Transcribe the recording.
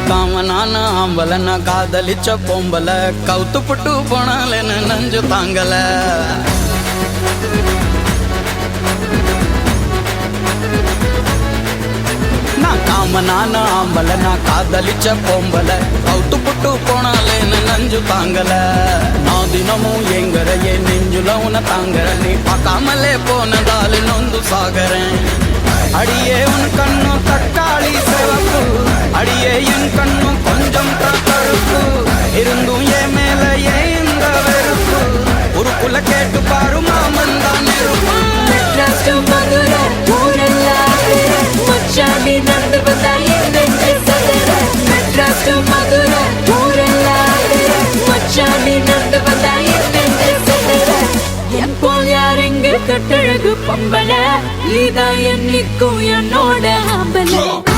காமனான ஆம்பல நான் காதலிச்ச பொம்பல கவுத்து புட்டு போனாலேன்னு நஞ்சு தாங்கல நான் காமனான ஆம்பல நான் காதலிச்ச பொம்பல கவுத்து புட்டு போனாலேன்னு நஞ்சு தாங்கல நான் தினமும் எங்கறையே நெஞ்சுல உன தாங்கற நீ பார்க்காமலே போனதால நொந்து சாகறேன் அடியே உன் கண்ணும் தக்காளி சிவப்பு அடியே என் கண்ணும் கொஞ்சம் தடுப்பு இருந்தும் என் மேல இந்த வெறுப்பு உருக்குள்ள கேட்டு பாரு மாமன் தான் நெருப்பு கட்டழகு பொம்பல இதான் என்னைக்கும் என்னோட ஆம்பல